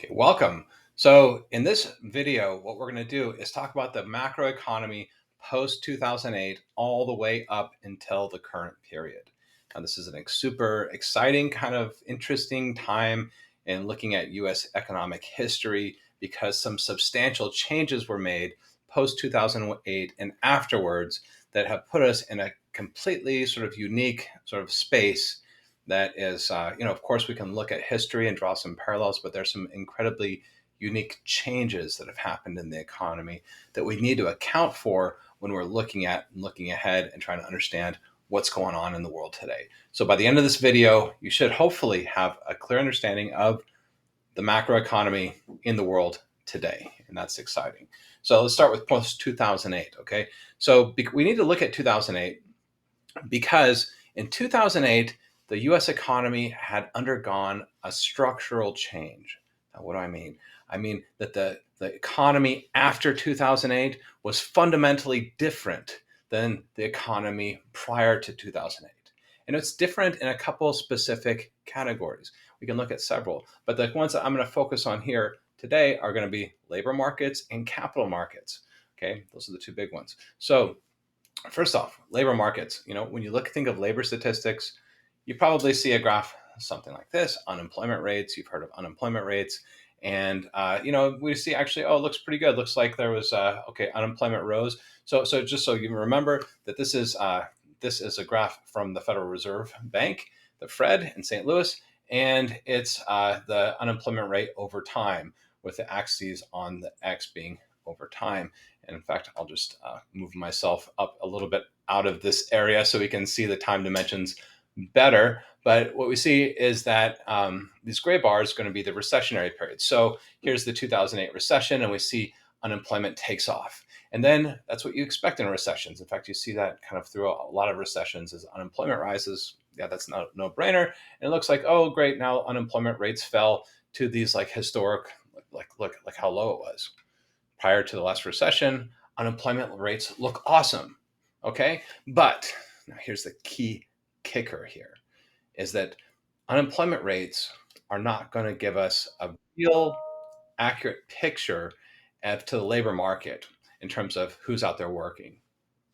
Okay, welcome. So in this video, what we're going to do is talk about the macroeconomy post 2008 all the way up until the current period. Now, this is a super exciting, kind of interesting time in looking at US economic history because some substantial changes were made post 2008 and afterwards that have put us in a completely sort of unique sort of space that is, of course, we can look at history and draw some parallels, but there's some incredibly unique changes that have happened in the economy that we need to account for when we're looking ahead and trying to understand what's going on in the world today. So by the end of this video, you should hopefully have a clear understanding of the macroeconomy in the world today, and that's exciting. So let's start with post 2008. Okay, so we need to look at 2008 because in 2008, the US economy had undergone a structural change. Now, what do I mean? I mean that the economy after 2008 was fundamentally different than the economy prior to 2008. And it's different in a couple specific categories. We can look at several, but the ones that I'm going to focus on here today are going to be labor markets and capital markets. Okay, those are the two big ones. So first off, labor markets. When you think of labor statistics, you probably see a graph something like this: unemployment rates. You've heard of unemployment rates, and we see actually, oh, it looks pretty good. Looks like there was unemployment rose. So just so you remember that this is a graph from the Federal Reserve Bank, the Fed in St. Louis, and it's the unemployment rate over time, with the axes on the X being over time. And in fact, I'll just move myself up a little bit out of this area so we can see the time dimensions better. But what we see is that these gray bars are going to be the recessionary period. So here's the 2008 recession, and we see unemployment takes off. And then that's what you expect in recessions. In fact, you see that kind of through a lot of recessions as unemployment rises. Yeah, that's no brainer. And it looks like, oh, great, now unemployment rates fell to these like historic, look how low it was. Prior to the last recession, unemployment rates look awesome. Okay. But now here's the key kicker here is that unemployment rates are not going to give us a real accurate picture to the labor market in terms of who's out there working.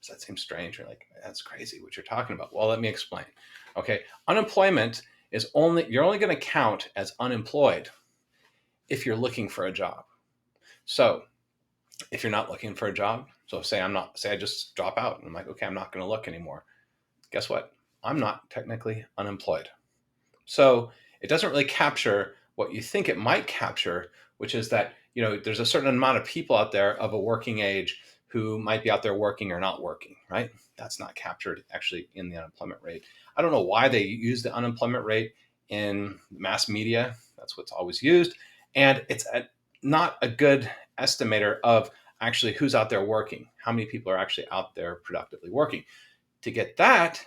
Does that seem strange? You're like, that's crazy what you're talking about. Well, let me explain. Okay. Unemployment you're only going to count as unemployed if you're looking for a job. So if you're not looking for a job, so say I just drop out and I'm like, okay, I'm not going to look anymore. Guess what? I'm not technically unemployed. So it doesn't really capture what you think it might capture, which is that, there's a certain amount of people out there of a working age who might be out there working or not working, right? That's not captured actually in the unemployment rate. I don't know why they use the unemployment rate in mass media. That's what's always used. And it's not a good estimator of actually who's out there working, how many people are actually out there productively working. To get that,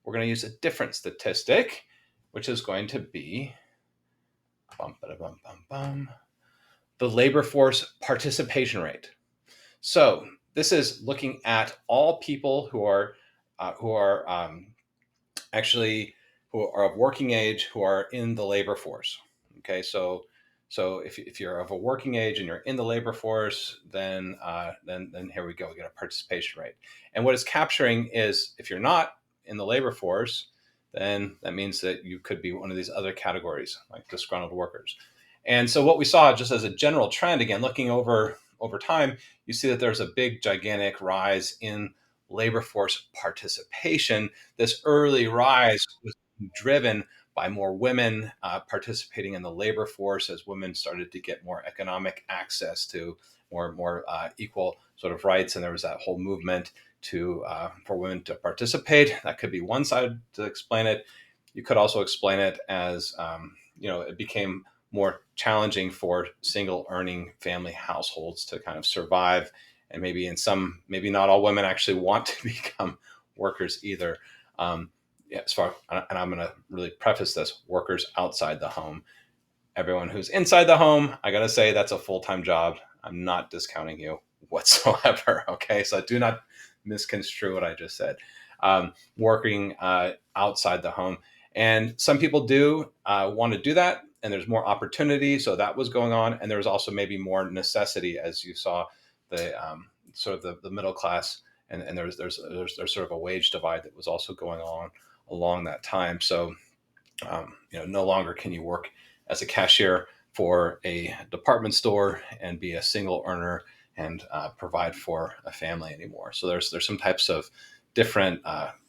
we're going to use a different statistic, which is going to be the labor force participation rate. So this is looking at all people who are actually who are of working age who are in the labor force. Okay, so if you're of a working age and you're in the labor force, then here we go. We get a participation rate, and what it's capturing is if you're not in the labor force, then that means that you could be one of these other categories like disgruntled workers. And so what we saw just as a general trend, again looking over time, you see that there's a big gigantic rise in labor force participation. This early rise was driven by more women participating in the labor force as women started to get more economic access to more equal sort of rights, and there was that whole movement for women to participate. That could be one side to explain it. You could also explain it as it became more challenging for single earning family households to kind of survive, and maybe not all women actually want to become workers either. And I'm going to really preface this: workers outside the home. Everyone who's inside the home, I got to say that's a full-time job. I'm not discounting you whatsoever. Okay, so do not misconstrue what I just said. Working outside the home, and some people do want to do that, and there's more opportunity. So that was going on. And there was also maybe more necessity, as you saw the sort of the middle class. And there's sort of a wage divide that was also going on along that time. So, no longer can you work as a cashier for a department store and be a single earner and provide for a family anymore. So there's some types of different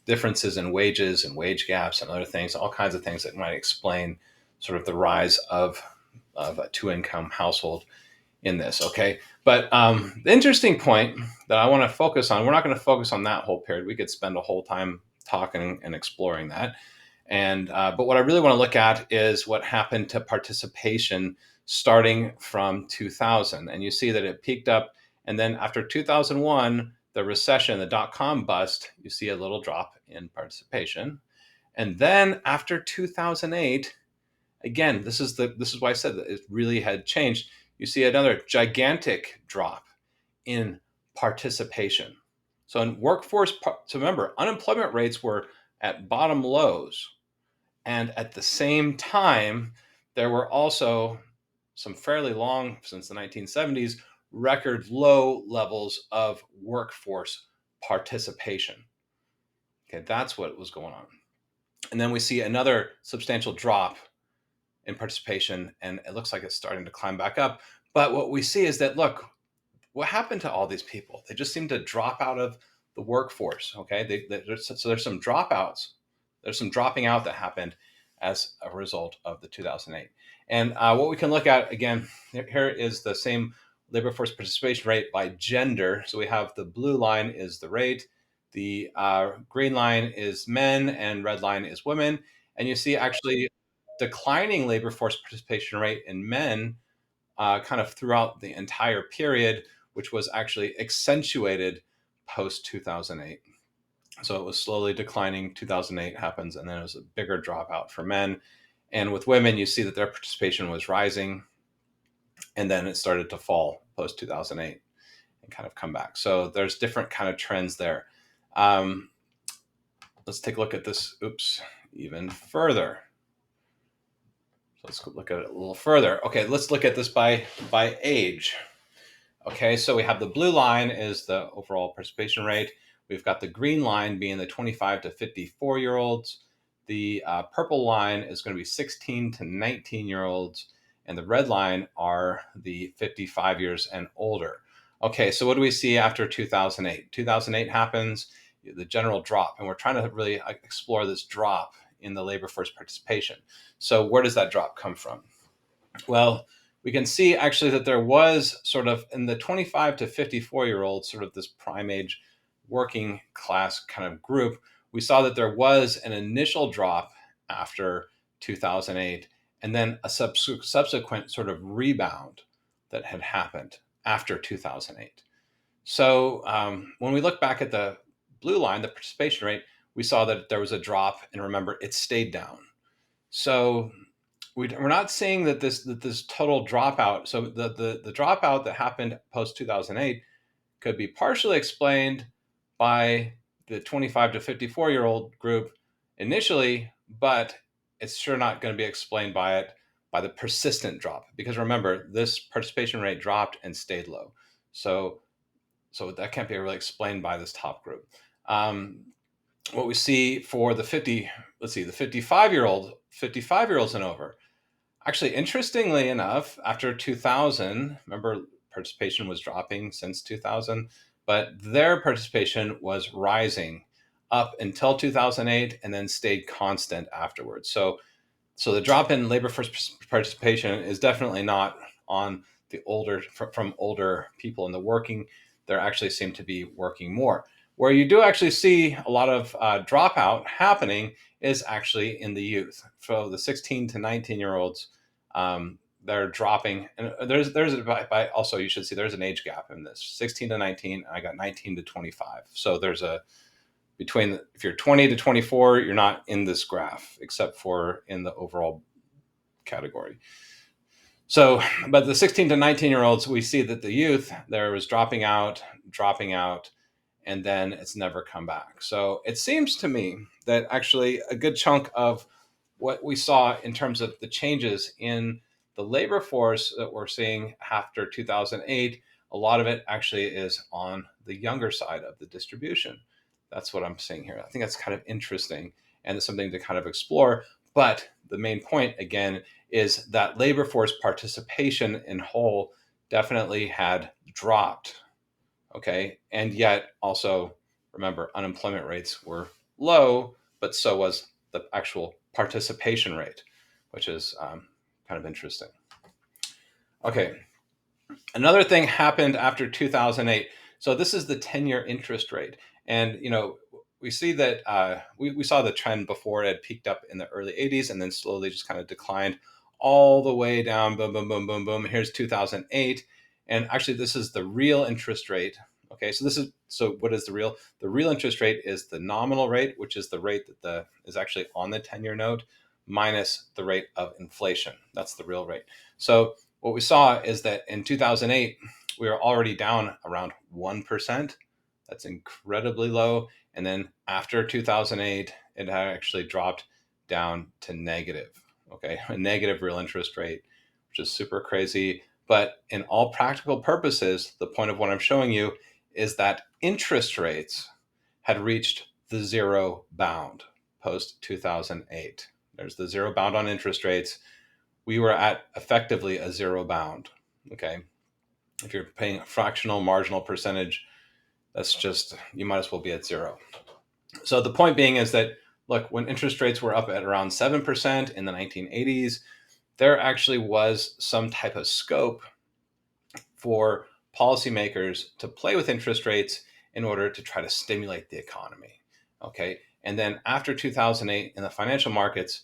differences in wages and wage gaps and other things, all kinds of things that might explain sort of the rise of a two-income household in this. Okay, but the interesting point that I want to focus on, we're not going to focus on that whole period. We could spend a whole time talking and exploring that. And but what I really want to look at is what happened to participation starting from 2000. And you see that it peaked up, and then after 2001, the recession, the dot-com bust, you see a little drop in participation. And then after 2008, again, this is why I said that it really had changed. You see another gigantic drop in participation. So in workforce, so remember, unemployment rates were at bottom lows. And at the same time, there were also some fairly long, since the 1970s, record low levels of workforce participation. Okay, that's what was going on. And then we see another substantial drop in participation, and it looks like it's starting to climb back up. But what we see is that, look, what happened to all these people? They just seem to drop out of the workforce. Okay, so there's some dropouts. There's some dropping out that happened as a result of the 2008. And what we can look at again here is the same labor force participation rate by gender. So we have the blue line is the rate, the green line is men, and red line is women. And you see actually declining labor force participation rate in men kind of throughout the entire period, which was actually accentuated post 2008. So it was slowly declining. 2008 happens, and then it was a bigger dropout for men. And with women, you see that their participation was rising, and then it started to fall post 2008 and kind of come back. So there's different kind of trends there. Let's take a look at this. Even further. Let's look at it a little further. Okay, let's look at this by age. Okay, so we have the blue line is the overall participation rate. We've got the green line being the 25 to 54-year-olds. The purple line is going to be 16 to 19-year-olds. And the red line are the 55 years and older. Okay, so what do we see after 2008? 2008 happens, the general drop, and we're trying to really explore this drop in the labor force participation. So where does that drop come from? Well, we can see actually that there was sort of in the 25 to 54-year-olds, sort of this prime age working class kind of group, we saw that there was an initial drop after 2008, and then a subsequent sort of rebound that had happened after 2008. So when we look back at the blue line, the participation rate, we saw that there was a drop, and remember, it stayed down. So we're not seeing that this total dropout. So the dropout that happened post 2008 could be partially explained by the 25 to 54-year-old group initially, but it's sure not going to be explained by the persistent drop, because remember, this participation rate dropped and stayed low. So that can't be really explained by this top group. What we see for the 55-year-olds and over. Actually, interestingly enough, after 2000, remember, participation was dropping since 2000, but their participation was rising up until 2008 and then stayed constant afterwards. So the drop in labor force participation is definitely not on the from older people in the working. They actually seem to be working more. Where you do actually see a lot of dropout happening is actually in the youth. So the 16 to 19-year-olds, they're dropping. And also, you should see there's an age gap in this. 16 to 19, I got 19 to 25. So there's if you're 20 to 24, you're not in this graph, except for in the overall category. So, but the 16 to 19-year-olds, we see that the youth, there was dropping out, and then it's never come back. So it seems to me that actually a good chunk of what we saw in terms of the changes in the labor force that we're seeing after 2008, a lot of it actually is on the younger side of the distribution. That's what I'm seeing here. I think that's kind of interesting and it's something to kind of explore. But the main point, again, is that labor force participation in whole definitely had dropped. Okay. And yet, also, remember, unemployment rates were low, but so was the actual participation rate, which is kind of interesting. Okay. Another thing happened after 2008. So this is the 10-year interest rate. And, we see that we saw the trend before. It had peaked up in the early 80s and then slowly just kind of declined all the way down. Boom, boom, boom, boom, boom. Here's 2008. And actually, this is the real interest rate. Okay, so what is the real? The real interest rate is the nominal rate, which is the rate that is actually on the 10-year note, minus the rate of inflation. That's the real rate. So what we saw is that in 2008, we were already down around 1%. That's incredibly low. And then after 2008, it had actually dropped down to negative, okay, a negative real interest rate, which is super crazy. But in all practical purposes, the point of what I'm showing you is that interest rates had reached the zero bound post 2008. There's the zero bound on interest rates. We were at effectively a zero bound. Okay. If you're paying a fractional marginal percentage, that's just, you might as well be at zero. So the point being is that, look, when interest rates were up at around 7% in the 1980s, there actually was some type of scope for policymakers to play with interest rates in order to try to stimulate the economy. Okay. And then after 2008 in the financial markets,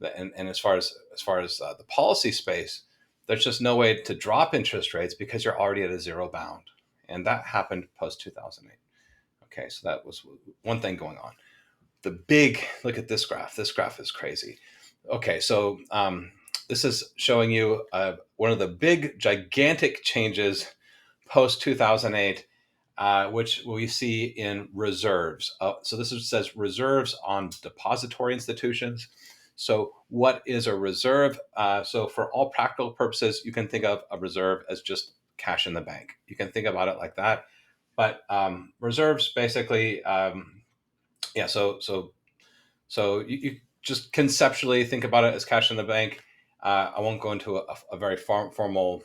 and as far as the policy space, there's just no way to drop interest rates because you're already at a zero bound, and that happened post 2008. Okay, so that was one thing going on. The big look at this graph. This graph is crazy. Okay, so this is showing you one of the big, gigantic changes post 2008, which we see in reserves. So says reserves on depository institutions. So what is a reserve? So for all practical purposes, you can think of a reserve as just cash in the bank. You can think about it like that. But reserves basically, yeah. So you just conceptually think about it as cash in the bank. I won't go into a very formal,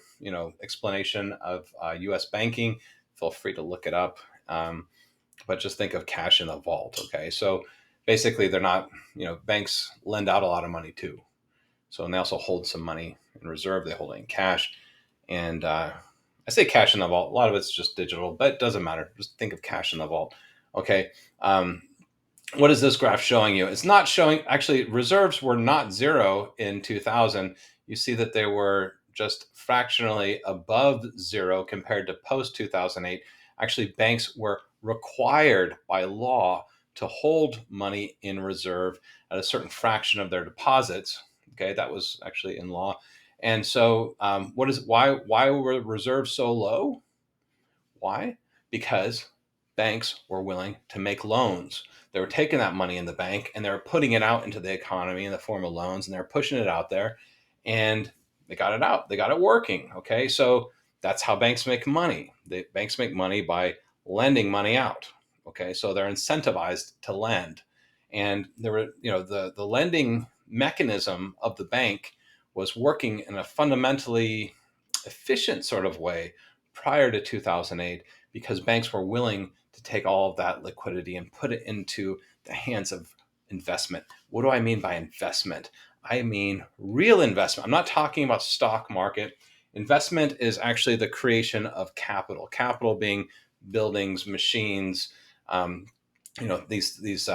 explanation of U.S. banking. Feel free to look it up, but just think of cash in the vault. Okay, so basically, they're not. Banks lend out a lot of money too, so and they also hold some money in reserve. They hold it in cash, and I say cash in the vault. A lot of it's just digital, but it doesn't matter. Just think of cash in the vault. Okay. What is this graph showing you? It's not showing, actually, reserves were not zero in 2000. You see that they were just fractionally above zero compared to post 2008. Actually, banks were required by law to hold money in reserve at a certain fraction of their deposits. Okay, that was actually in law. And so, why were reserves so low? Why? Because banks were willing to make loans. They were taking that money in the bank and they were putting it out into the economy in the form of loans, and they're pushing it out there, and they got it out. They got it working. Okay. So that's how banks make money. Banks make money by lending money out. Okay. So they're incentivized to lend. And there were, the lending mechanism of the bank was working in a fundamentally efficient sort of way prior to 2008 because banks were willing to take all of that liquidity and put it into the hands of investment. What do I mean by investment? I mean real investment. I'm not talking about stock market. Investment is actually the creation of capital. Capital being buildings, machines, these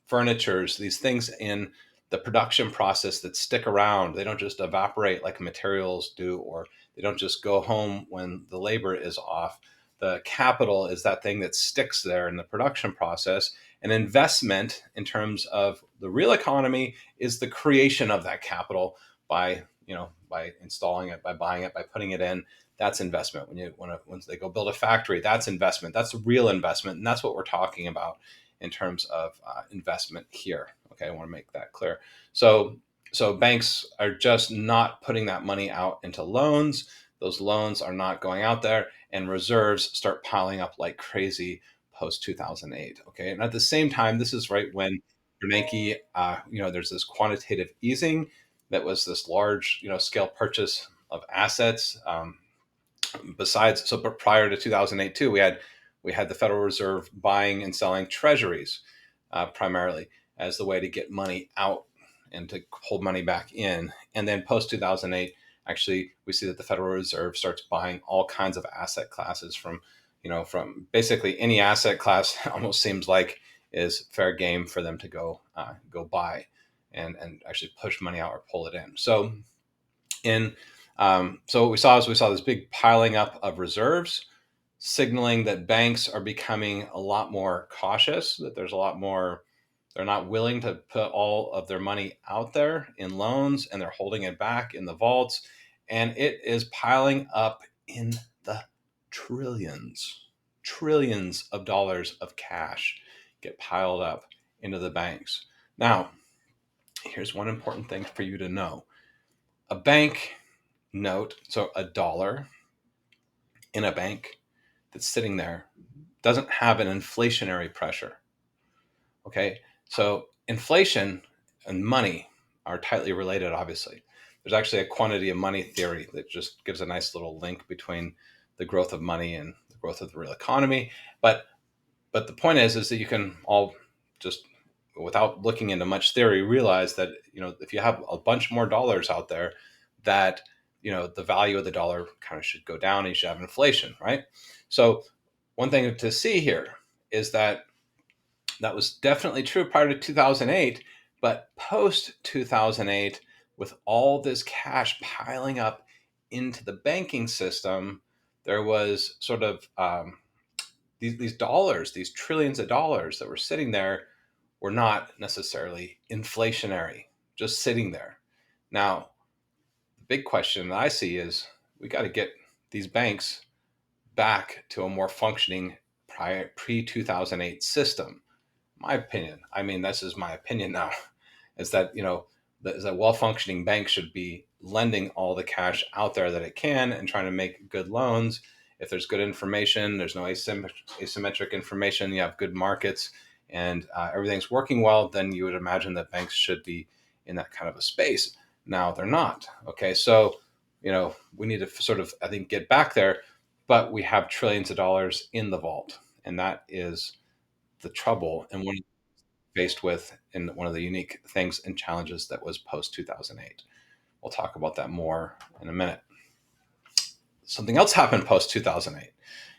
furnitures, these things in the production process that stick around. They don't just evaporate like materials do, or they don't just go home when the labor is off. The capital is that thing that sticks there in the production process. And investment, in terms of the real economy, is the creation of that capital by installing it, by buying it, by putting it in. That's investment. Once they go build a factory, that's investment. That's real investment, and that's what we're talking about. in terms of investment here. Okay, I want to make that clear. So banks are just not putting that money out into loans. Those loans are not going out there, and reserves start piling up like crazy post 2008. Okay, and at the same time, this is right when Bernanke, there's this quantitative easing that was this large, scale purchase of assets. But prior to 2008 too, we had the Federal Reserve buying and selling treasuries, primarily as the way to get money out and to hold money back in. And then post 2008, actually, we see that the Federal Reserve starts buying all kinds of asset classes from basically any asset class. Almost seems like is fair game for them to go buy and actually push money out or pull it in. In so what we saw this big piling up of reserves, signaling that banks are becoming a lot more cautious, that there's a lot more, they're not willing to put all of their money out there in loans, and they're holding it back in the vaults. And it is piling up in the trillions of dollars of cash get piled up into the banks. Now, here's one important thing for you to know. A bank note, so a dollar in a bank that's sitting there, doesn't have an inflationary pressure. Okay, so inflation and money are tightly related, obviously. There's actually a quantity of money theory that just gives a nice little link between the growth of money and the growth of the real economy. But the point is that you can all just, without looking into much theory, realize that if you have a bunch more dollars out there, that the value of the dollar kind of should go down, and you should have inflation, right? So one thing to see here is that was definitely true prior to 2008, but post 2008, with all this cash piling up into the banking system, there was sort of these dollars, these trillions of dollars that were sitting there, were not necessarily inflationary, just sitting there. Now, the big question that I see is we got to get these banks back to a more functioning pre 2008 system. My opinion, I mean, this is my opinion now, is that, that well functioning bank should be lending all the cash out there that it can and trying to make good loans. If there's good information, there's no asymmetric information, you have good markets, and everything's working well, then you would imagine that banks should be in that kind of a space. Now they're not. Okay, so we need to sort of, I think, get back there, but we have trillions of dollars in the vault, and that is the trouble, and one faced with in one of the unique things and challenges that was post 2008. We'll talk about that more in a minute. Something else happened post 2008.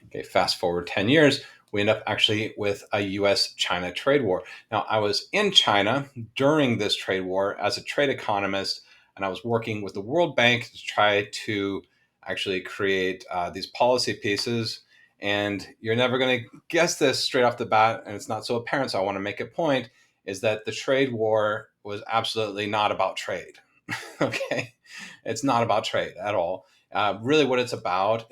Okay, fast forward 10 years, we end up actually with a US China trade war. Now, I was in China during this trade war as a trade economist, and I was working with the World Bank to try to actually create these policy pieces. And you're never going to guess this straight off the bat, and it's not so apparent, so I want to make a point, is that the trade war was absolutely not about trade. Okay, it's not about trade at all. Really, what it's about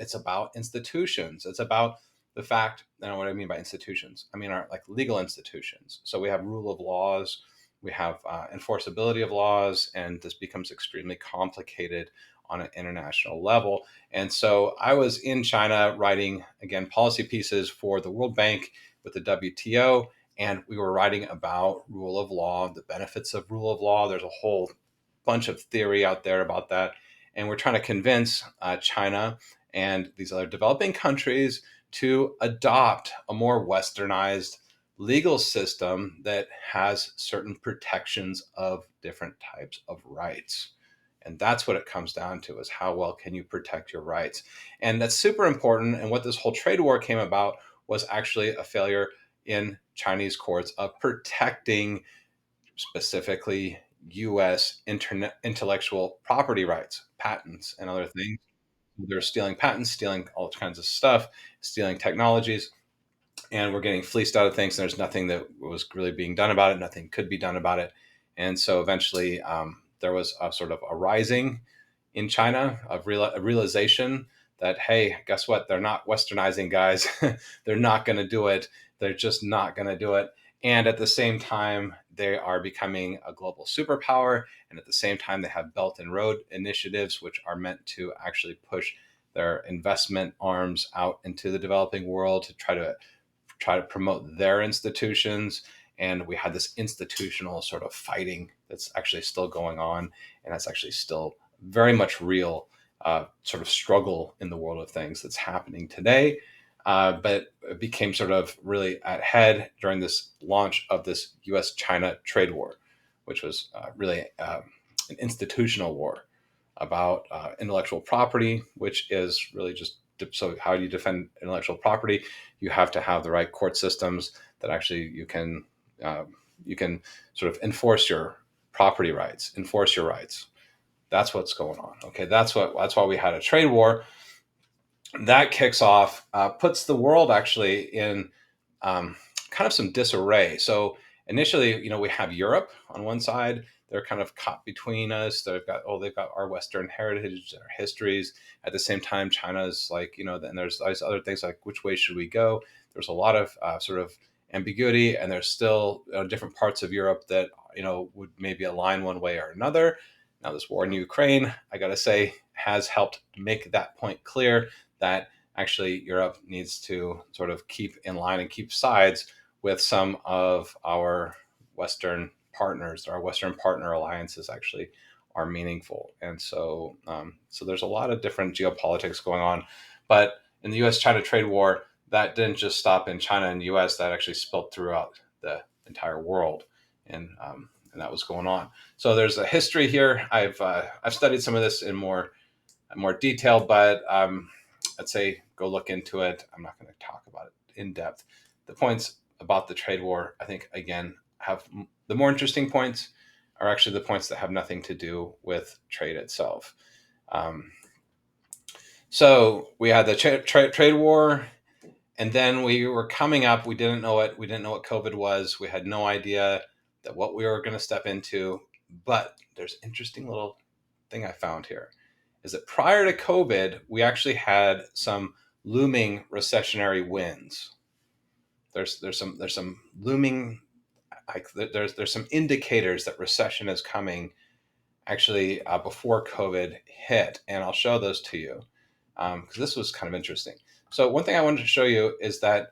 institutions. It's about the fact, and what I mean by institutions, I mean our like legal institutions. So we have rule of laws, we have enforceability of laws, and this becomes extremely complicated on an international level. And so I was in China writing, again, policy pieces for the World Bank with the WTO, and we were writing about rule of law, the benefits of rule of law. There's a whole bunch of theory out there about that. And we're trying to convince China and these other developing countries to adopt a more westernized legal system that has certain protections of different types of rights. And that's what it comes down to, is how well can you protect your rights? And that's super important. And what this whole trade war came about was actually a failure in Chinese courts of protecting specifically US intellectual property rights, patents, and other things. They're stealing patents, stealing all kinds of stuff, stealing technologies, and we're getting fleeced out of things. And there's nothing that was really being done about it. Nothing could be done about it. And so eventually there was a sort of a rising in China of a realization that, hey, guess what? They're not westernizing, guys. They're not going to do it. They're just not going to do it. And at the same time, they are becoming a global superpower. And at the same time, they have Belt and Road initiatives, which are meant to actually push their investment arms out into the developing world to try to promote their institutions. And we had this institutional sort of fighting that's actually still going on, and that's actually still very much real sort of struggle in the world of things that's happening today. But it became sort of really at head during this launch of this U.S.-China trade war, which was really an institutional war about intellectual property, which is really just so how do you defend intellectual property? You have to have the right court systems that actually uh, you can sort of enforce your property rights, enforce your rights. That's what's going on. Okay, that's why we had a trade war that kicks off, puts the world actually in kind of some disarray. So initially, we have Europe on one side. They're kind of caught between us. They've got our Western heritage, our histories. At the same time, China's like, then there's other things like which way should we go? There's a lot of sort of ambiguity, and there's still different parts of Europe that would maybe align one way or another. Now, this war in Ukraine, I got to say, has helped make that point clear that actually Europe needs to sort of keep in line and keep sides with some of our Western partners. Our Western partner alliances actually are meaningful, and so there's a lot of different geopolitics going on. But in the U.S.-China trade war, that didn't just stop in China and the U.S. That actually spilled throughout the entire world, and that was going on. So there's a history here. I've studied some of this in more detail, but I'd say go look into it. I'm not going to talk about it in depth. The points about the trade war, I think, again, have the more interesting points are actually the points that have nothing to do with trade itself. Um, so we had the trade war, and then we were coming up. We didn't know it. We didn't know what COVID was. We had no idea that what we were going to step into. But there's an interesting little thing I found here is that prior to COVID, we actually had some looming recessionary winds. There's some looming, like there's some indicators that recession is coming actually before COVID hit, and I'll show those to you because this was kind of interesting. So one thing I wanted to show you is that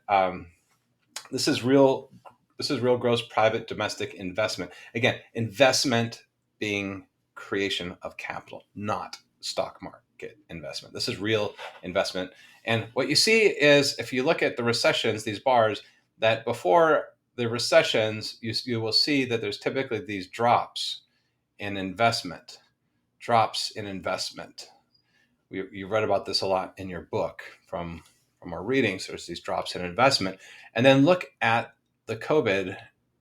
this is real. This is real gross private domestic investment. Again, investment being creation of capital, not stock market investment. This is real investment. And what you see is if you look at the recessions, these bars, that before the recessions, you will see that there's typically these drops in investment, drops in investment. You read about this a lot in your book from our readings. There's these drops in investment. And then look at the COVID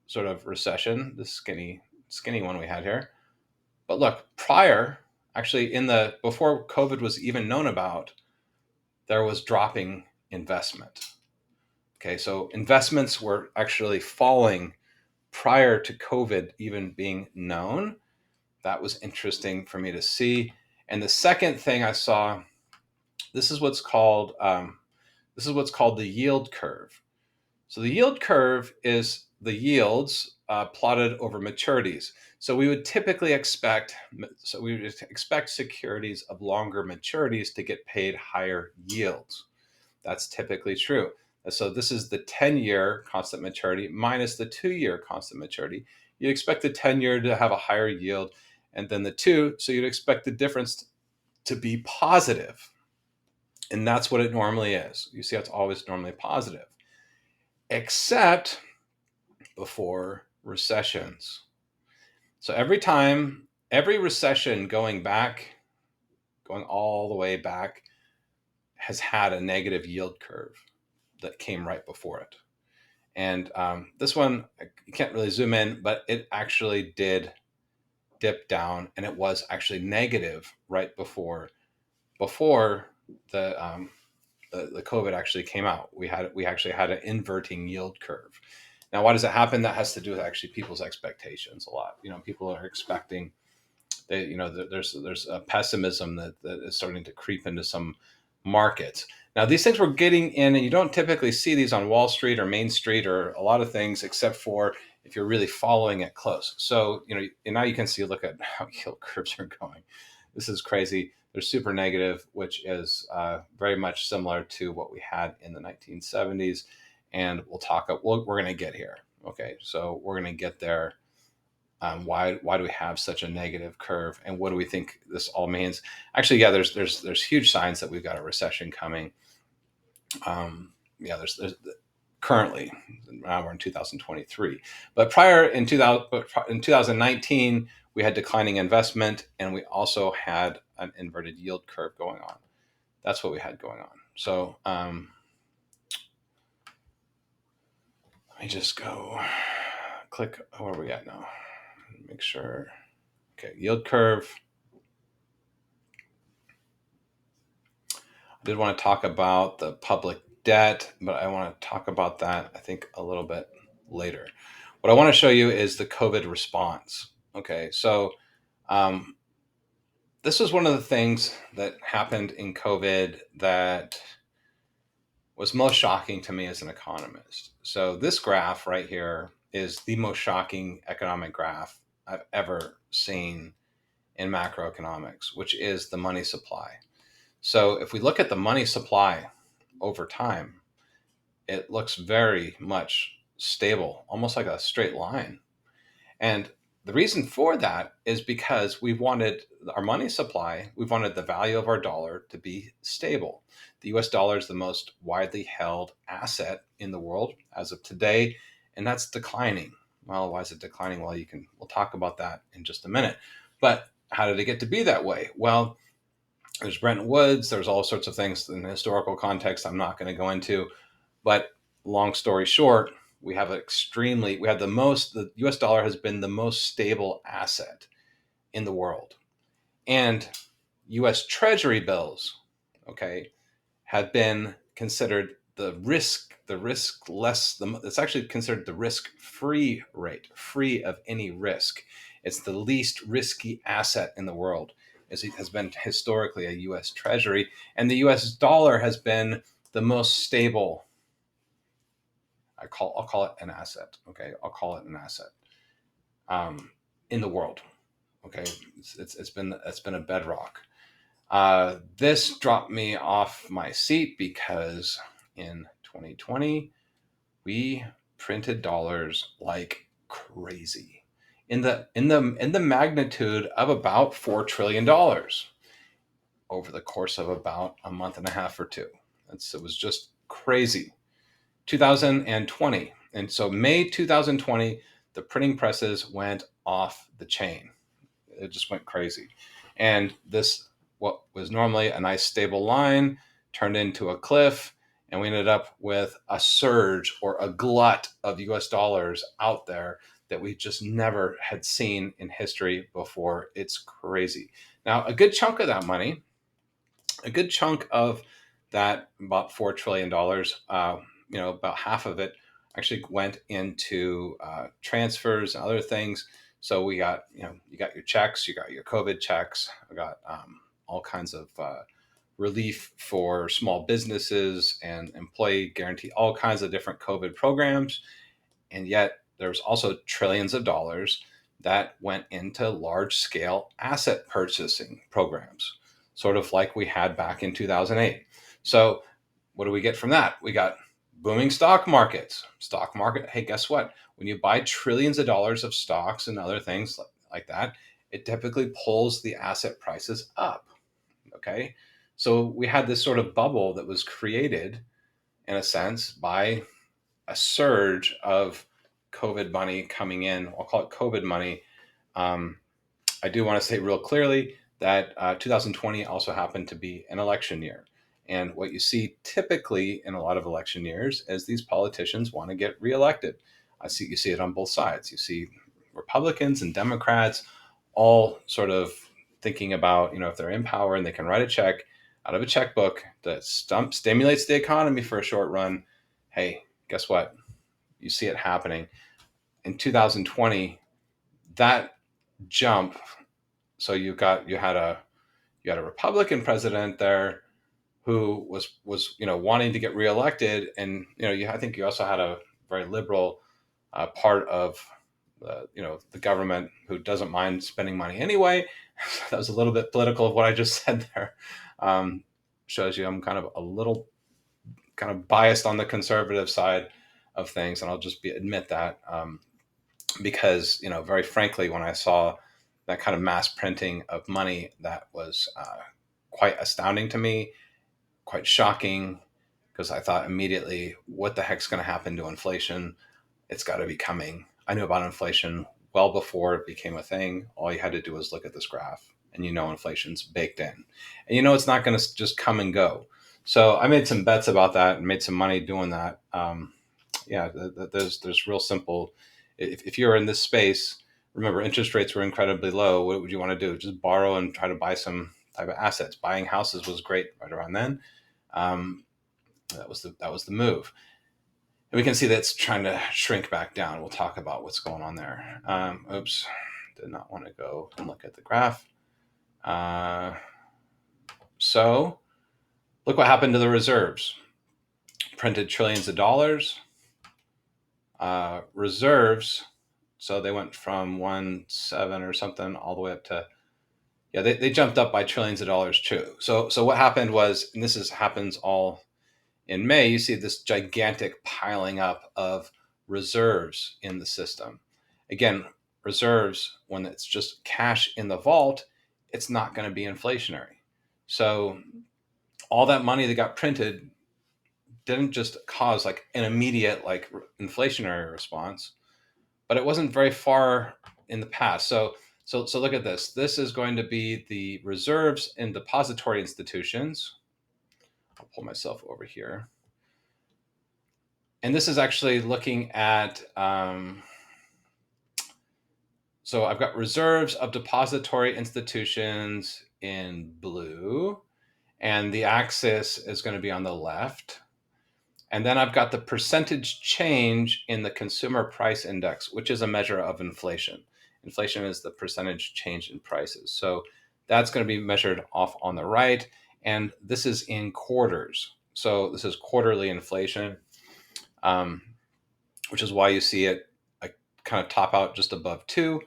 sort of recession, the skinny one we had here. But look, prior, actually before COVID was even known about, there was dropping investment. Okay, so investments were actually falling prior to COVID even being known. That was interesting for me to see. And the second thing I saw, this is what's called the yield curve. So the yield curve is the yields plotted over maturities. So we would expect securities of longer maturities to get paid higher yields. That's typically true. So this is the 10-year constant maturity minus the 2-year constant maturity. You'd expect the 10-year to have a higher yield and then the 2, so you'd expect the difference to be positive. And that's what it normally is. You see, it's always normally positive, except before recessions. So every recession going all the way back, has had a negative yield curve that came right before it. And this one, you can't really zoom in, but it actually did dip down, and it was actually negative right before the COVID actually came out. We actually had an inverting yield curve. Now, why does it happen? That has to do with actually people's expectations a lot. People are expecting there's a pessimism that is starting to creep into some markets. Now, these things we're getting in, and you don't typically see these on Wall Street or Main Street or a lot of things, except for if you're really following it close. So, and now you can see, look at how yield curves are going. This is crazy. They're super negative, which is very much similar to what we had in the 1970s. And we're going to get here. Okay, so we're going to get there. Why do we have such a negative curve, and what do we think this all means? Actually, yeah, there's huge signs that we've got a recession coming. There's currently, now we're in 2023, but prior in 2019 we had declining investment, and we also had an inverted yield curve going on. That's what we had going on. So let me just go click. Where are we at now? Make sure. Okay, yield curve. I did want to talk about the public debt, but I want to talk about that, I think, a little bit later. What I want to show you is the COVID response. Okay, so this was one of the things that happened in COVID that was most shocking to me as an economist. So this graph right here is the most shocking economic graph I've ever seen in macroeconomics, which is the money supply. So if we look at the money supply over time, it looks very much stable, almost like a straight line. And the reason for that is because we wanted our money supply, we wanted the value of our dollar to be stable. The US dollar is the most widely held asset in the world as of today, and that's declining. Well, why is it declining? Well, we'll talk about that in just a minute. But how did it get to be that way? Well, there's Bretton Woods, there's all sorts of things in the historical context I'm not going to go into. But long story short, we have the US dollar has been the most stable asset in the world. And US Treasury bills, okay, have been considered it's actually considered the risk-free rate, free of any risk. It's the least risky asset in the world. It has been historically a US Treasury, and the US dollar has been the most stable. I'll call it an asset. Okay, I'll call it an asset in the world. Okay, it's been a bedrock. This dropped me off my seat because in 2020 we printed dollars like crazy in the magnitude of about $4 trillion over the course of about a month and a half or two. It was just crazy. 2020. And so May 2020, the printing presses went off the chain. It just went crazy. And what was normally a nice stable line, turned into a cliff, and we ended up with a surge or a glut of US dollars out there that we just never had seen in history before. It's crazy. Now, a good chunk of that money, a good chunk of that, about $4 trillion, about half of it actually went into transfers and other things. So we got, you got your checks, you got your COVID checks, I got all kinds of relief for small businesses and employee guarantee, all kinds of different COVID programs. And yet there's also trillions of dollars that went into large scale asset purchasing programs, sort of like we had back in 2008. So what do we get from that? We got booming stock markets. Stock market, hey, guess what? When you buy trillions of dollars of stocks and other things like that, it typically pulls the asset prices up. Okay. So we had this sort of bubble that was created, in a sense, by a surge of COVID money coming in. I'll call it COVID money. I do want to say real clearly that 2020 also happened to be an election year. And what you see typically in a lot of election years is these politicians want to get reelected. You see it on both sides. You see Republicans and Democrats all sort of thinking about, if they're in power and they can write a check out of a checkbook that stimulates the economy for a short run. Hey, guess what? You see it happening in 2020. That jump. So you had a Republican president there who was wanting to get reelected, and I think you also had a very liberal part of the government who doesn't mind spending money anyway. That was a little bit political of what I just said there. Um, Shows you I'm kind of a little kind of biased on the conservative side of things, and I'll just admit that, because very frankly, when I saw that kind of mass printing of money, that was quite astounding to me, quite shocking, because I thought immediately, what the heck's going to happen to inflation? It's got to be coming. I knew about inflation well before it became a thing. All you had to do was look at this graph, and inflation's baked in, and it's not going to just come and go. So I made some bets about that and made some money doing that. Yeah, there's real simple. If you're in this space, remember interest rates were incredibly low. What would you want to do? Just borrow and try to buy some type of assets. Buying houses was great right around then. Um, that was the move. And we can see that's trying to shrink back down. We'll talk about what's going on there. Oops, did not want to go and look at the graph. So look what happened to the reserves. Printed trillions of dollars. Reserves, so they went from 1.7 or something all the way up to, they jumped up by trillions of dollars too. So what happened was, and happens all in May, you see this gigantic piling up of reserves in the system. Again, reserves, when it's just cash in the vault, it's not going to be inflationary. So all that money that got printed didn't just cause like an immediate inflationary response, but it wasn't very far in the past. So look at this. This is going to be the reserves in depository institutions. I'll pull myself over here. And this is actually looking at, so I've got reserves of depository institutions in blue, and the axis is going to be on the left. And then I've got the percentage change in the consumer price index, which is a measure of inflation. Inflation is the percentage change in prices. So that's going to be measured off on the right. And this is in quarters. So this is quarterly inflation, which is why you see it kind of top out just above 2.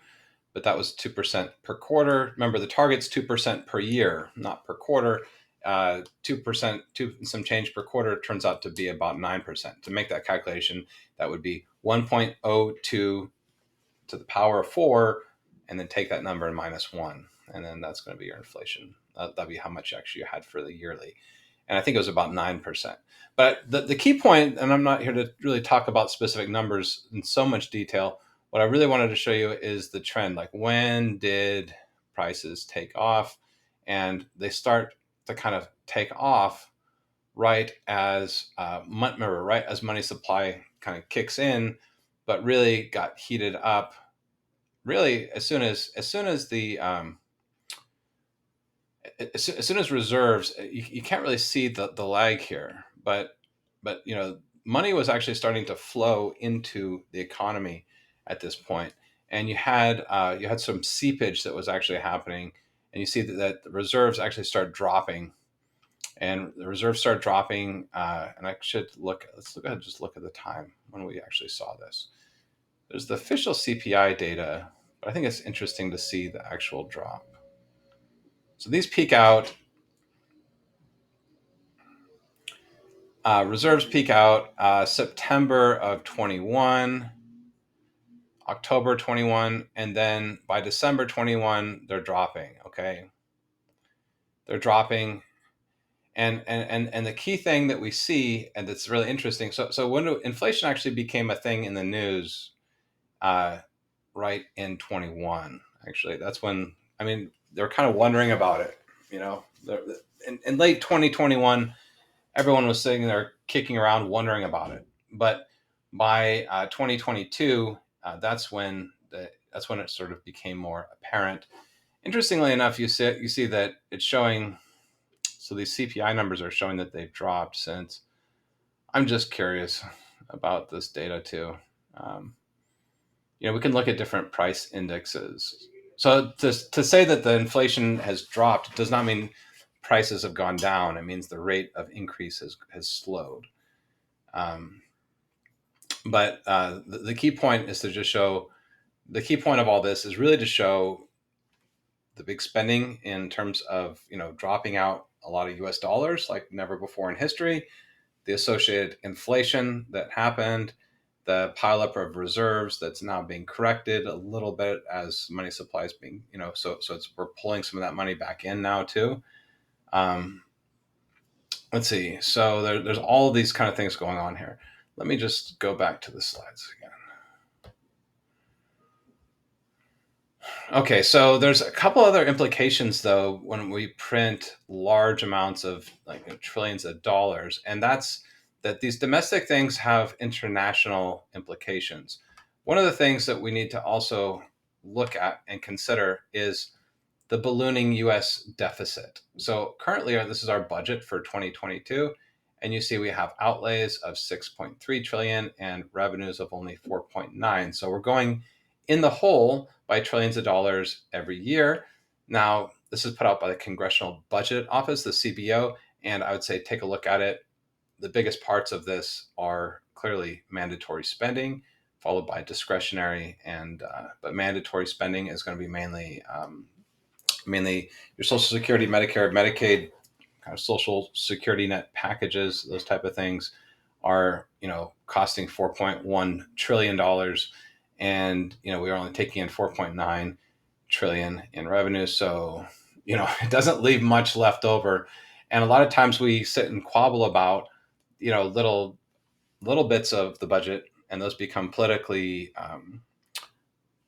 But that was 2% per quarter. Remember, the target's 2% per year, not per quarter. 2%, some change per quarter turns out to be about 9%. To make that calculation, that would be 1.02 to the power of 4, and then take that number and minus 1. And then that's going to be your inflation. That'd be how much actually you had for the yearly. And I think it was about 9%. But the key point, and I'm not here to really talk about specific numbers in so much detail, what I really wanted to show you is the trend. Like, when did prices take off? And they start to kind of take off right as right as money supply kind of kicks in, but really got heated up really as soon as the as soon as reserves, you can't really see the lag here, but money was actually starting to flow into the economy at this point, and you had some seepage that was actually happening, and you see that the reserves actually start dropping, and the reserves start dropping, and I should let's look at just look at the time when we actually saw this. There's the official CPI data, but I think it's interesting to see the actual drop. So these peak out. Reserves peak out September of 21, October 21, and then by December 21, they're dropping. Okay, they're dropping, and the key thing that we see, and that's really interesting. So when inflation actually became a thing in the news, right in 21. Actually, that's when they're kind of wondering about it. In late 2021. Everyone was sitting there kicking around wondering about it, but by 2022, that's when it sort of became more apparent. Interestingly enough, you see that it's showing. So these CPI numbers are showing that they've dropped since. I'm just curious about this data too. We can look at different price indexes. So to say that the inflation has dropped does not mean prices have gone down, it means the rate of increase has slowed. But the key point is to just show, the key point of all this is really to show the big spending in terms of, dropping out a lot of US dollars like never before in history, the associated inflation that happened, the pileup of reserves that's now being corrected a little bit as money supply is being, so we're pulling some of that money back in now too. Let's see. So there's all of these kind of things going on here. Let me just go back to the slides again. Okay, so there's a couple other implications though when we print large amounts of trillions of dollars, and that's that these domestic things have international implications. One of the things that we need to also look at and consider is the ballooning US deficit. So currently this is our budget for 2022, and you see we have outlays of 6.3 trillion and revenues of only 4.9. So we're going in the hole by trillions of dollars every year. Now, this is put out by the Congressional Budget Office, the CBO, and I would say take a look at it. The biggest parts of this are clearly mandatory spending, followed by discretionary, and but mandatory spending is going to be mainly your Social Security, Medicare, Medicaid, kind of Social Security net packages. Those type of things are costing $4.1 trillion, and we're only taking in 4.9 trillion in revenue. So it doesn't leave much left over, and a lot of times we sit and quabble about little bits of the budget, and those become politically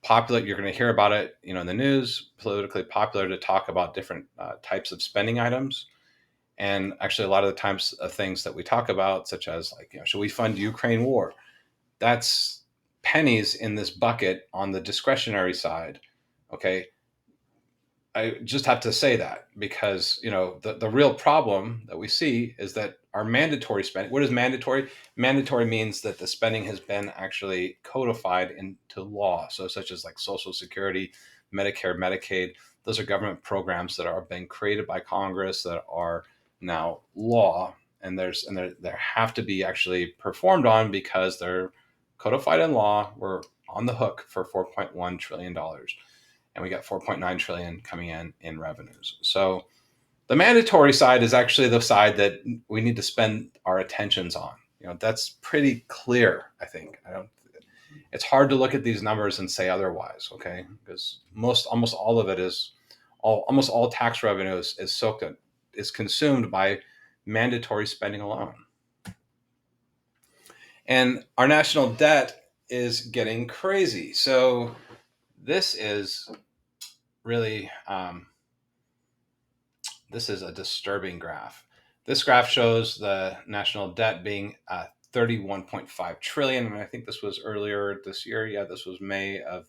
popular. You're going to hear about it in the news, politically popular to talk about different types of spending items. And actually a lot of the types of things that we talk about, such as should we fund Ukraine war, that's pennies in this bucket on the discretionary side. Okay, I just have to say that because the real problem that we see is that our mandatory spending. What is mandatory? Mandatory means that the spending has been actually codified into law. So such as like Social Security, Medicare, Medicaid. Those are government programs that are being created by Congress that are now law, and they have to be actually performed on because they're codified in law. We're on the hook for $4.1 trillion. And we got 4.9 trillion coming in revenues. So the mandatory side is actually the side that we need to spend our attentions on. That's pretty clear, I think. It's hard to look at these numbers and say otherwise, okay? Because almost all of it is almost all tax revenue is consumed by mandatory spending alone. And our national debt is getting crazy. So this is really, this is a disturbing graph. This graph shows the national debt being 31.5 trillion. And I think this was earlier this year. Yeah, this was May of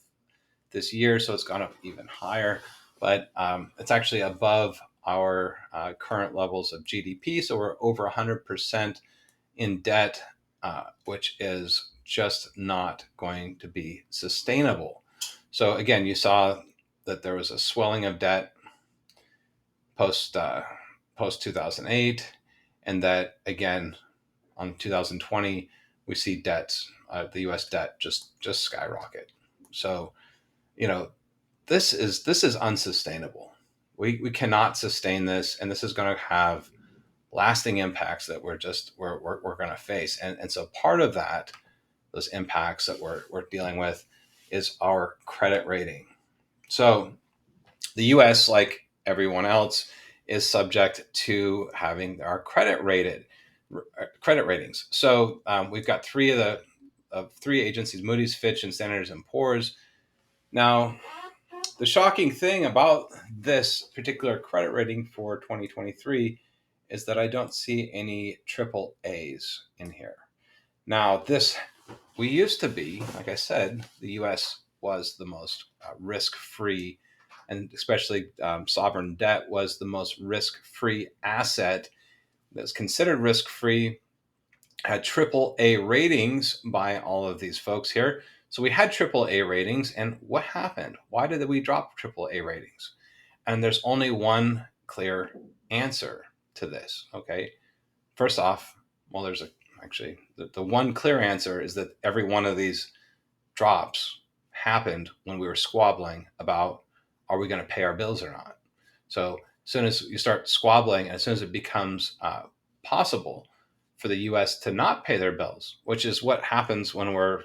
this year. So it's gone up even higher, but it's actually above our current levels of GDP. So we're over 100% in debt, which is just not going to be sustainable. So again, you saw that there was a swelling of debt post 2008, and that again on 2020 we see debts, the U.S. debt just skyrocket. So this is unsustainable. We cannot sustain this, and this is going to have lasting impacts that we're going to face. And so part of that, those impacts that we're dealing with, is our credit rating. So the U.S., like everyone else, is subject to having our credit ratings. So we've got three agencies: Moody's, Fitch, and Standard & Poor's. Now, the shocking thing about this particular credit rating for 2023 is that I don't see any triple A's in here. Now, we used to be, like I said, the U.S. was the most risk-free, and especially sovereign debt was the most risk-free asset that's considered risk-free, had triple A ratings by all of these folks here. So we had triple A ratings, and what happened? Why did we drop triple A ratings? And there's only one clear answer to this. Okay, first off, well, there's actually the one clear answer is that every one of these drops happened when we were squabbling about, are we going to pay our bills or not? So as soon as you start squabbling, and as soon as it becomes possible for the U.S. to not pay their bills, which is what happens when we're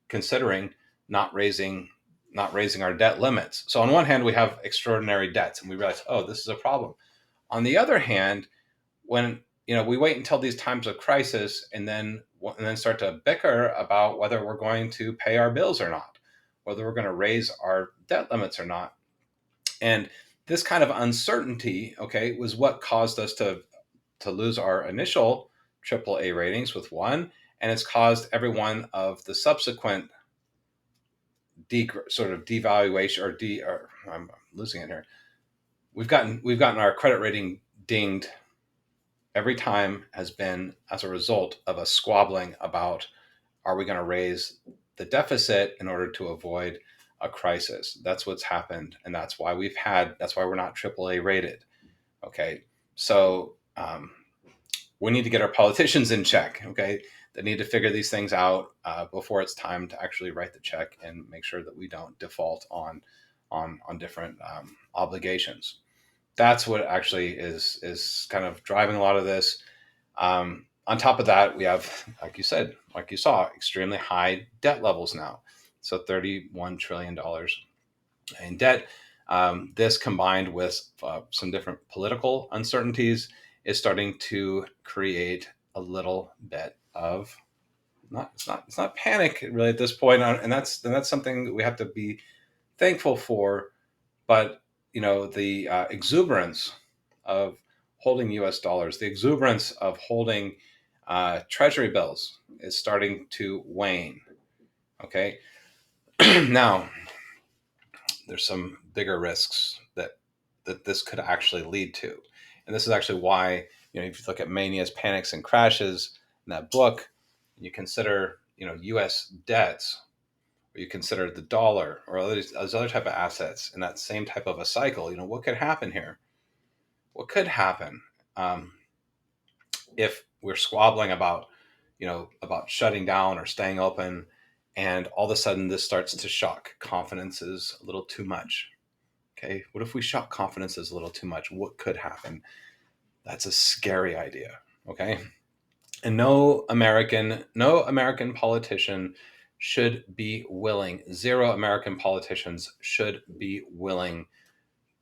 considering not raising our debt limits. So on one hand, we have extraordinary debts, and we realize, oh, this is a problem. On the other hand, when we wait until these times of crisis and then start to bicker about whether we're going to pay our bills or not, whether we're going to raise our debt limits or not. And this kind of uncertainty, okay, was what caused us to lose our initial AAA ratings with one, and it's caused every one of the subsequent sort of devaluation or I'm losing it here. We've gotten our credit rating dinged every time has been as a result of us squabbling about, are we going to raise the deficit in order to avoid a crisis? That's what's happened, and that's why we're not AAA rated. Okay, so we need to get our politicians in check. Okay, they need to figure these things out before it's time to actually write the check and make sure that we don't default on different obligations. That's what actually is kind of driving a lot of this. On top of that, we have, like you saw, extremely high debt levels now. So $31 trillion in debt. This combined with some different political uncertainties is starting to create a little bit of it's not panic really at this point, and that's something that we have to be thankful for. But the exuberance of holding U.S. dollars, the exuberance of holding treasury bills is starting to wane. Okay, now there's some bigger risks that this could actually lead to, and this is actually why if you look at manias, panics, and crashes in that book, you consider U.S. debts, or you consider the dollar or those other type of assets in that same type of a cycle. What could happen here? What could happen if we're squabbling about shutting down or staying open, and all of a sudden this starts to shock confidences a little too much? Okay, what if we shock confidences a little too much? What could happen? That's a scary idea. Okay, and no American politician should be willing. Zero American politicians should be willing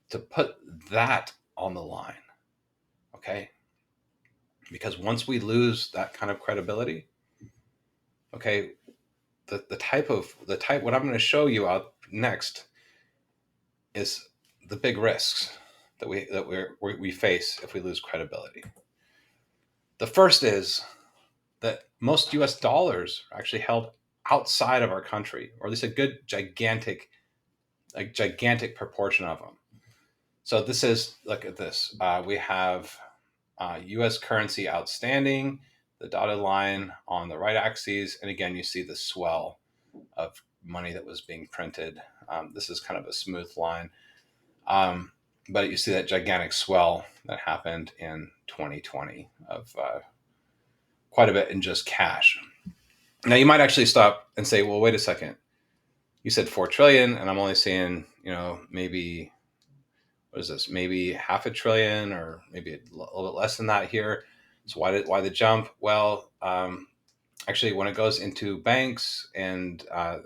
to put that on the line. Okay, because once we lose that kind of credibility, okay, the type what I'm going to show you out next is the big risks that we face if we lose credibility. The first is that most U.S. dollars are actually held outside of our country, or at least a good gigantic proportion of them. So this is, look at this. We have U.S. currency outstanding, the dotted line on the right axis, and again you see the swell of money that was being printed. This is kind of a smooth line, but you see that gigantic swell that happened in 2020 of quite a bit in just cash. Now you might actually stop and say, well, wait a second. You said 4 trillion, and I'm only seeing, maybe, what is this? Maybe half a trillion, or maybe a little bit less than that here. So why the jump? Well, actually, when it goes into banks and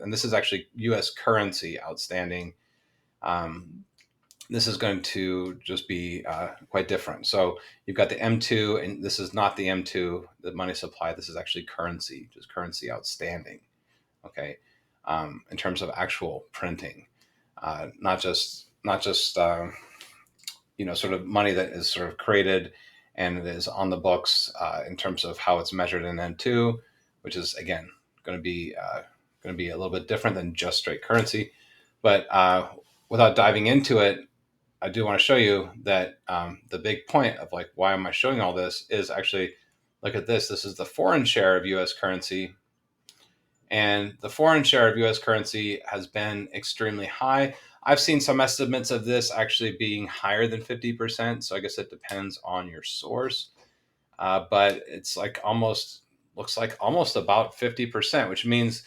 this is actually U.S. currency outstanding, this is going to just be quite different. So you've got the M2, and this is not the M2, the money supply. This is actually currency, just currency outstanding. Okay, in terms of actual printing, not just sort of money that is sort of created and it is on the books in terms of how it's measured in M2, which is again going to be a little bit different than just straight currency. But without diving into it, I do want to show you that the big point of like, why am I showing all this is actually, look at this. This is the foreign share of U.S. currency, And the foreign share of US currency has been extremely high. I've seen some estimates of this actually being higher than 50%. So I guess it depends on your source. But it's like looks like almost about 50%, which means,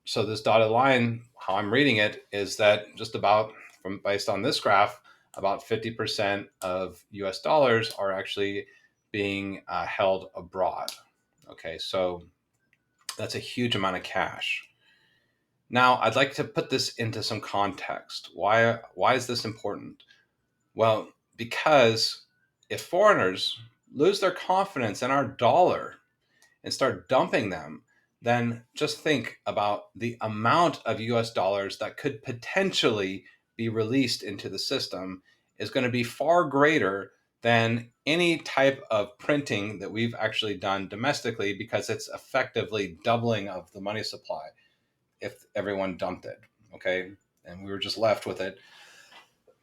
so this dotted line, how I'm reading it, is that just about, from based on this graph, about 50% of US dollars are actually being held abroad. Okay, so that's a huge amount of cash. Now, I'd like to put this into some context. Why is this important? Well, because if foreigners lose their confidence in our dollar and start dumping them, then just think about the amount of US dollars that could potentially be released into the system is going to be far greater than any type of printing that we've actually done domestically, because it's effectively doubling of the money supply if everyone dumped it, okay? And we were just left with it.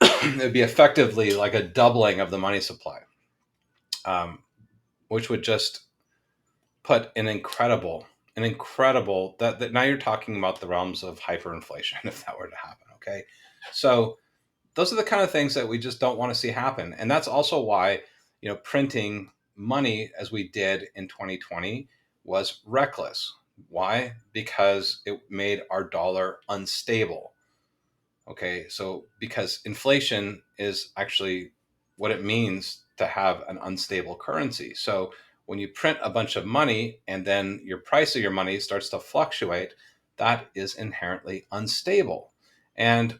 It would be effectively like a doubling of the money supply, which would just put an incredible that now you're talking about the realms of hyperinflation if that were to happen. Okay, so those are the kind of things that we just don't want to see happen, and that's also why printing money as we did in 2020 was reckless. Why? Because it made our dollar unstable. Okay, so because inflation is actually what it means to have an unstable currency. So when you print a bunch of money and then your price of your money starts to fluctuate, that is inherently unstable. And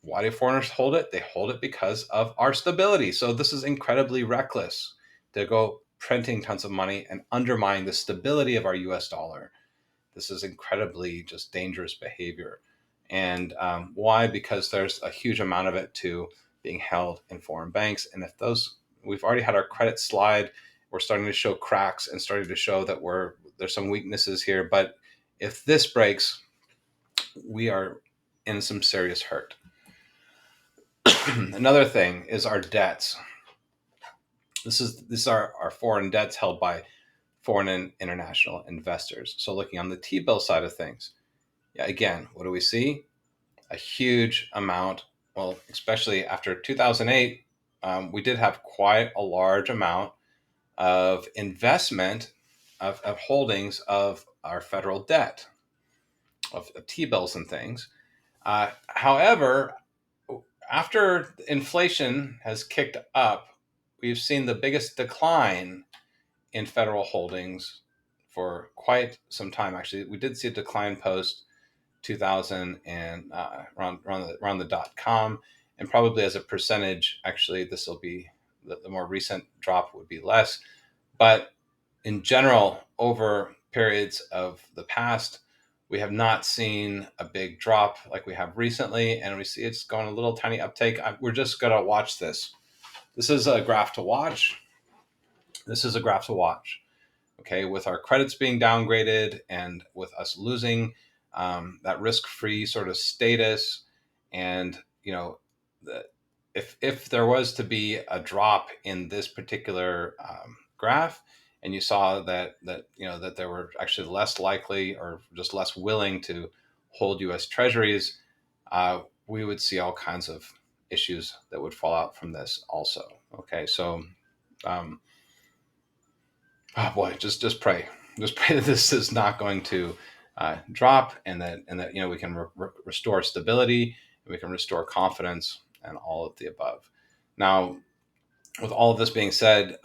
why do foreigners hold it? They hold it because of our stability. So this is incredibly reckless to go printing tons of money and undermine the stability of our US dollar. This is incredibly just dangerous behavior. And why? Because there's a huge amount of it too being held in foreign banks. And if we've already had our credit slide, we're starting to show cracks and starting to show that there's some weaknesses here. But if this breaks, we are in some serious hurt. Another thing is our debts. This is our foreign debts held by foreign and international investors. So looking on the T-bill side of things, yeah, again, what do we see? A huge amount. Well, especially after 2008, we did have quite a large amount of investment of holdings of our federal debt, of T-bills and things. However, after inflation has kicked up, we've seen the biggest decline in federal holdings for quite some time. Actually, we did see a decline post 2000 and around the dot-com, and probably as a percentage, actually, this will be the more recent drop would be less. But in general, over periods of the past, we have not seen a big drop like we have recently, and we see it's going a little tiny uptake. We're just going to watch this. This is a graph to watch. This is a graph to watch. Okay, with our credits being downgraded and with us losing that risk-free sort of status, and if there was to be a drop in this particular graph, and you saw that there were actually less likely or just less willing to hold U.S. Treasuries, we would see all kinds of issues that would fall out from this also. Okay, so um, oh boy, just pray, that this is not going to drop, and that we can restore stability, and we can restore confidence, and all of the above. Now, with all of this being said,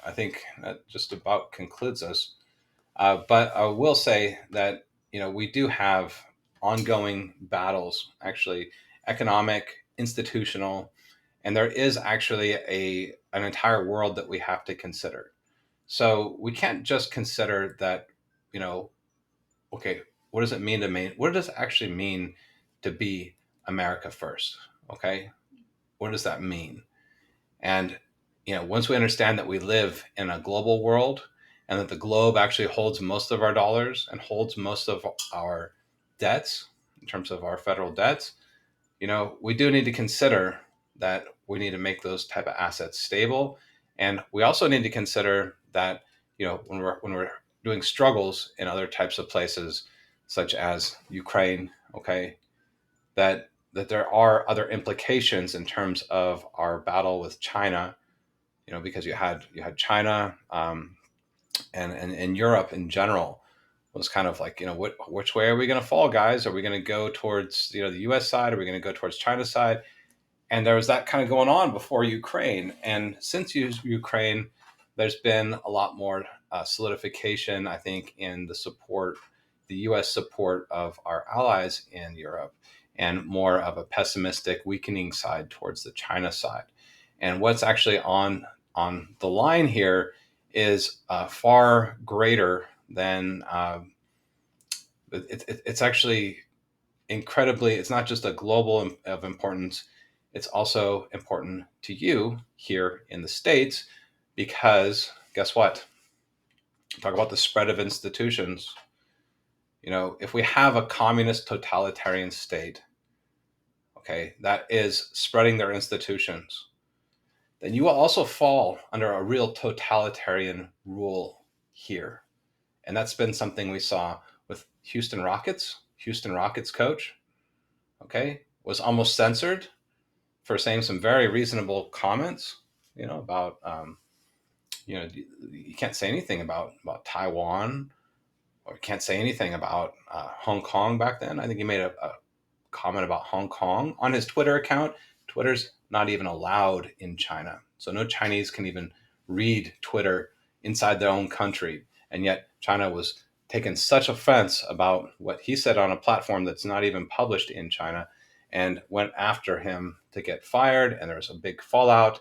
I think that just about concludes us. But I will say that we do have ongoing battles, actually, economic, institutional, and there is actually an entire world that we have to consider. So we can't just consider that, okay, what does it mean to me? What does it actually mean to be America first? Okay, what does that mean? And once we understand that we live in a global world, and that the globe actually holds most of our dollars and holds most of our debts in terms of our federal debts, we do need to consider that we need to make those type of assets stable, and we also need to consider that when we're doing struggles in other types of places, such as Ukraine. Okay, that there are other implications in terms of our battle with China. Because you had China, and Europe in general was kind of like, which way are we going to fall, guys? Are we going to go towards the U.S. side? Are we going to go towards China's side? And there was that kind of going on before Ukraine. And since Ukraine, there's been a lot more solidification, I think, in the U.S. support of our allies in Europe, and more of a pessimistic, weakening side towards the China side. And what's actually on the line here is far greater than it's actually incredibly. It's not just a global of importance. It's also important to you here in the States, because guess what? Talk about the spread of institutions. If we have a communist totalitarian state, okay, that is spreading their institutions, then you will also fall under a real totalitarian rule here. And that's been something we saw with Houston Rockets. Houston Rockets coach, okay, was almost censored for saying some very reasonable comments, about, you can't say anything about Taiwan, or can't say anything about Hong Kong back then. I think he made a comment about Hong Kong on his Twitter account. Twitter's not even allowed in China. So no Chinese can even read Twitter inside their own country. And yet China was taking such offense about what he said on a platform that's not even published in China, and went after him to get fired. And there was a big fallout.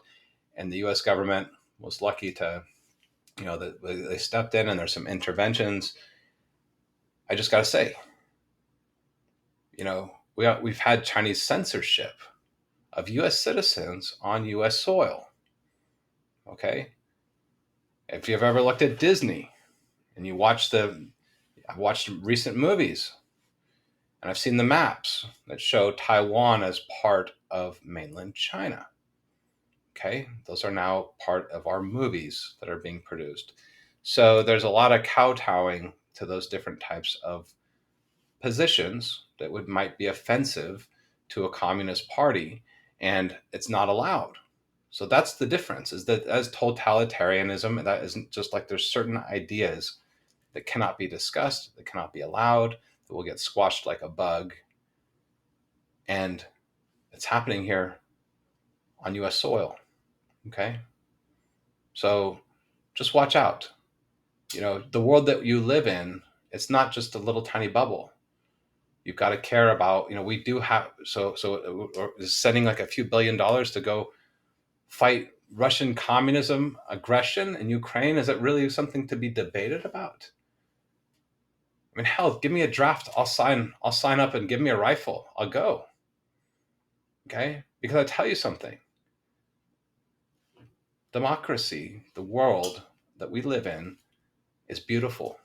And the US government was lucky to, they stepped in, and there's some interventions. I just got to say, we've had Chinese censorship of U.S. citizens on U.S. soil. Okay, if you've ever looked at Disney and I've watched recent movies, and I've seen the maps that show Taiwan as part of mainland China. Okay, those are now part of our movies that are being produced. So there's a lot of kowtowing to those different types of positions that might be offensive to a communist party, and it's not allowed. So that's the difference, is that as totalitarianism, that isn't just like there's certain ideas that cannot be discussed, that cannot be allowed, that will get squashed like a bug. And it's happening here on US soil. Okay? So just watch out. The world that you live in, it's not just a little tiny bubble. You've got to care about, we do have, so sending like a few $billions to go fight Russian communism aggression in Ukraine, is it really something to be debated about? I mean, hell, give me a draft. I'll sign up, and give me a rifle. I'll go. Okay? Because I tell you something. Democracy, the world that we live in, is beautiful.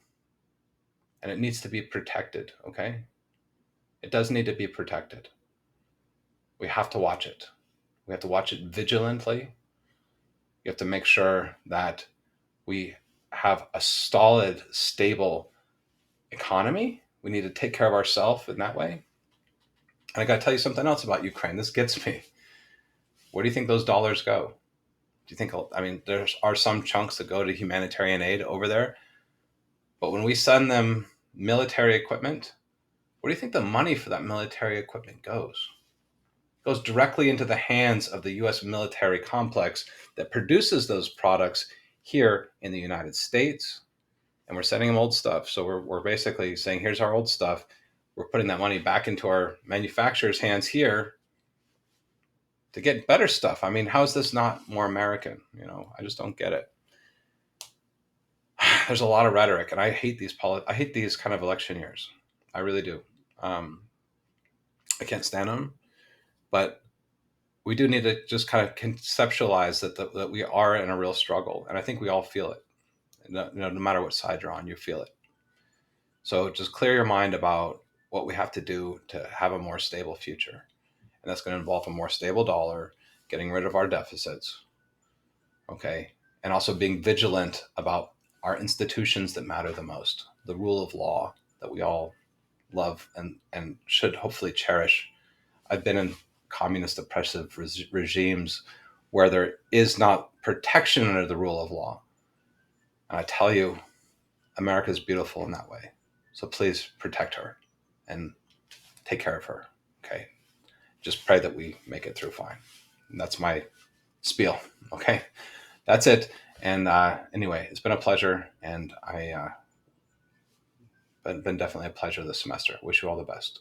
And it needs to be protected, okay? It does need to be protected. We have to watch it. We have to watch it vigilantly. You have to make sure that we have a solid, stable economy. We need to take care of ourselves in that way. And I got to tell you something else about Ukraine. This gets me. Where do you think those dollars go? Do you think, there are some chunks that go to humanitarian aid over there, but when we send them military equipment, where do you think the money for that military equipment goes? It goes directly into the hands of the U.S. military complex that produces those products here in the United States. And we're sending them old stuff. So we're basically saying, here's our old stuff. We're putting that money back into our manufacturers' hands here to get better stuff. I mean, how is this not more American? I just don't get it. There's a lot of rhetoric, and I hate these kind of election years. I really do. I can't stand them, but we do need to just kind of conceptualize that we are in a real struggle, and I think we all feel it. No matter what side you're on, you feel it. So just clear your mind about what we have to do to have a more stable future, and that's going to involve a more stable dollar, getting rid of our deficits, okay, and also being vigilant about our institutions that matter the most, the rule of law that we all love and should hopefully cherish. I've been in communist oppressive regimes where there is not protection under the rule of law. And I tell you, America is beautiful in that way. So please protect her and take care of her. Okay. Just pray that we make it through fine. And that's my spiel. Okay. That's it. And anyway, it's been a pleasure. And been definitely a pleasure this semester. Wish you all the best.